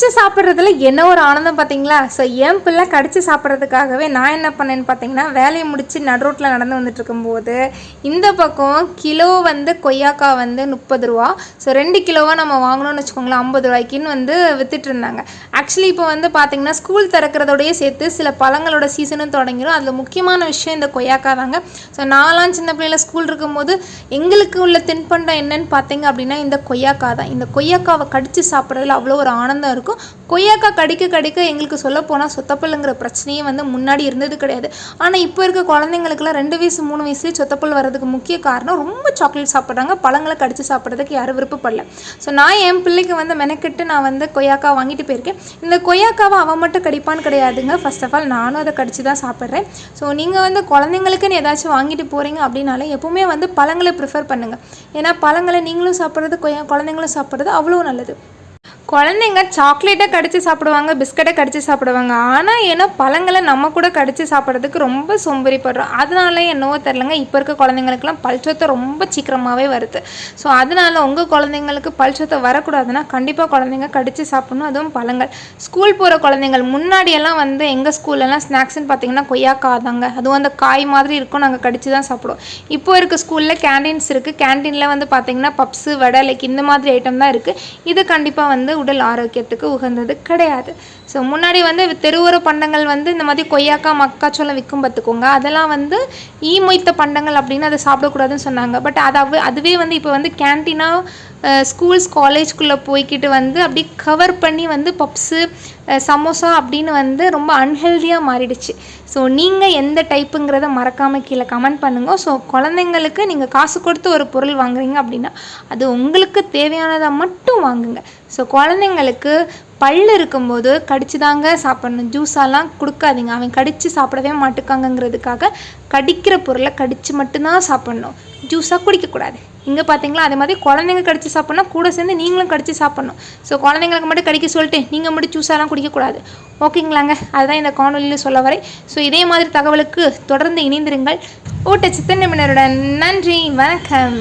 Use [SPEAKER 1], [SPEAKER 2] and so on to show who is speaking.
[SPEAKER 1] கடிச்சு சாப்பிட்றதுல என்ன ஒரு ஆனந்தம் பார்த்தீங்களா? ஸோ என் பிள்ளை கடிச்சு சாப்பிட்றதுக்காகவே நான் என்ன பண்ணேன்னு பார்த்தீங்கன்னா, வேலையை முடித்து நடு ரோட்டில் நடந்து வந்துட்டு இருக்கும்போது இந்த பக்கம் கிலோ வந்து கொய்யாக்காய் வந்து 30 ரூபா. ஸோ 2 கிலோவாக நம்ம வாங்கணும்னு வச்சுக்கோங்களேன் 50 ரூபாய்க்குன்னு வந்து வித்துட்டு இருந்தாங்க. ஆக்சுவலி இப்போ வந்து பார்த்தீங்கன்னா ஸ்கூல் திறக்கிறதோடய சேர்த்து சில பழங்களோட சீசனும் தொடங்கிடும். அதில் முக்கியமான விஷயம் இந்த கொய்யாக்காய் தாங்க. ஸோ நான்லாம் சின்ன பிள்ளையில் ஸ்கூல் இருக்கும்போது எங்களுக்கு உள்ள தின்பண்டம் என்னன்னு பார்த்தீங்க அப்படின்னா இந்த கொய்யாக்காய் தான். இந்த கொய்யாக்காவை கடிச்சு சாப்பிட்றதுல அவ்வளோ ஒரு ஆனந்தம் இருக்கும். கொய்யாக்காய் கடிக்க கடிக்க எங்களுக்கு சொல்லப்போனால் சொத்தப்பல்லுங்கிற பிரச்சனையே வந்து முன்னாடி இருந்தது கிடையாது. ஆனால் இப்போ இருக்க குழந்தைங்களுக்குலாம் 2 வயசு 3 வயசுலேயே சொத்தப்பல் வர்றதுக்கு முக்கிய காரணம் ரொம்ப சாக்லேட் சாப்பிட்றாங்க. பழங்களை கடிச்சு சாப்பிட்றதுக்கு யாரும் விருப்பப்படல. ஸோ நான் என் பிள்ளைக்கு வந்து மெனக்கெட்டு நான் வந்து கொய்யாக்காய் வாங்கிட்டு போயிருக்கேன். இந்த கொய்யாக்காவை அவன் மட்டும் கடிப்பான்னு கிடையாதுங்க. ஃபர்ஸ்ட் ஆஃப் ஆல் நானும் அதை கடிச்சு தான் சாப்பிட்றேன். ஸோ நீங்கள் வந்து குழந்தைங்களுக்குன்னு ஏதாச்சும் வாங்கிட்டு போகிறீங்க அப்படின்னாலே எப்போவுமே வந்து பழங்களை ப்ரிஃபர் பண்ணுங்கள். ஏன்னா பழங்களை நீங்களும் சாப்பிட்றது குழந்தைங்களும் சாப்பிட்றது அவ்வளோ நல்லது. குழந்தைங்க சாக்லேட்டை கடிச்சு சாப்பிடுவாங்க, பிஸ்கட்டை கடிச்சு சாப்பிடுவாங்க. ஆனால் ஏன்னா பழங்களை நம்ம கூட கடிச்சு சாப்பிட்றதுக்கு ரொம்ப சோம்பேறிப்படுறோம். அதனால என்னவோ தெரிலங்க இப்போ இருக்க குழந்தைங்களுக்குலாம் பல்சொத்தை ரொம்ப சீக்கிரமாகவே வருது. ஸோ அதனால் உங்கள் குழந்தைங்களுக்கு பல்சொத்தை வரக்கூடாதுன்னா கண்டிப்பாக குழந்தைங்க கடிச்சு சாப்பிடணும். அதுவும் பழங்கள். ஸ்கூல் போகிற குழந்தைங்கள் முன்னாடியெல்லாம் வந்து எங்கள் ஸ்கூல்லலாம் ஸ்நாக்ஸ்ன்னு பார்த்தீங்கன்னா கொய்யாக்காய் தாங்க. அதுவும் அந்த காய் மாதிரி இருக்கும், நாங்கள் கடிச்சு தான் சாப்பிடுவோம். இப்போ இருக்க ஸ்கூலில் கேண்டீன்ஸ் இருக்குது. கேண்டீனில் வந்து பார்த்தீங்கன்னா பப்ஸு வடை இந்த மாதிரி ஐட்டம் தான் இருக்குது. இது கண்டிப்பாக வந்து உடல் ஆரோக்கியத்துக்கு உகந்தது கிடையாது. ஸோ முன்னாடி வந்து தெருவோர பண்டங்கள் வந்து இந்த மாதிரி கொய்யாக்காய் மக்காச்சோளம் விற்கும் பார்த்துக்கோங்க. அதெல்லாம் வந்து மொய்த்த பண்டங்கள் அப்படின்னு அதை சாப்பிடக்கூடாதுன்னு சொன்னாங்க. பட் அதுவே வந்து இப்போ வந்து கேன்டீனாக ஸ்கூல்ஸ் காலேஜ்குள்ளே போய்கிட்டு வந்து அப்படி கவர் பண்ணி வந்து பப்ஸு சமோசா அப்படின்னு வந்து ரொம்ப அன்ஹெல்தியாக மாறிடுச்சு. ஸோ நீங்கள் எந்த டைப்புங்கிறத மறக்காமல் கீழே கமெண்ட் பண்ணுங்கள். ஸோ குழந்தைங்களுக்கு நீங்கள் காசு கொடுத்து ஒரு பொருள் வாங்குறீங்க அப்படின்னா அது உங்களுக்கு தேவையானதை மட்டும் வாங்குங்க. ஸோ குழந்தைங்களுக்கு பல் இருக்கும்போது கடிச்சு தாங்க சாப்பிட்ணும். ஜூஸாலாம் கொடுக்காதீங்க. அவன் கடித்து சாப்பிடவே மாட்டுக்காங்கங்கிறதுக்காக கடிக்கிற பொருளை கடித்து மட்டும்தான் சாப்பிட்ணும், ஜூஸாக குடிக்கக்கூடாது. இங்கே பார்த்தீங்களா அதே மாதிரி குழந்தைங்க கடிச்சு சாப்பிட்னா கூட சேர்ந்து நீங்களும் கடிச்சு சாப்பிட்ணும். ஸோ குழந்தைங்களுக்கு மட்டும் கடிக்க சொல்லிட்டு நீங்கள் மட்டும் ஜூஸாலாம் குடிக்கக்கூடாது. ஓகேங்களாங்க? அதுதான் இந்த காணொலியில் சொல்ல வரேன். ஸோ இதே மாதிரி தகவலுக்கு தொடர்ந்து இணைந்திருங்கள். ஊட்டச்சத்து நிபுணருடன். நன்றி, வணக்கம்.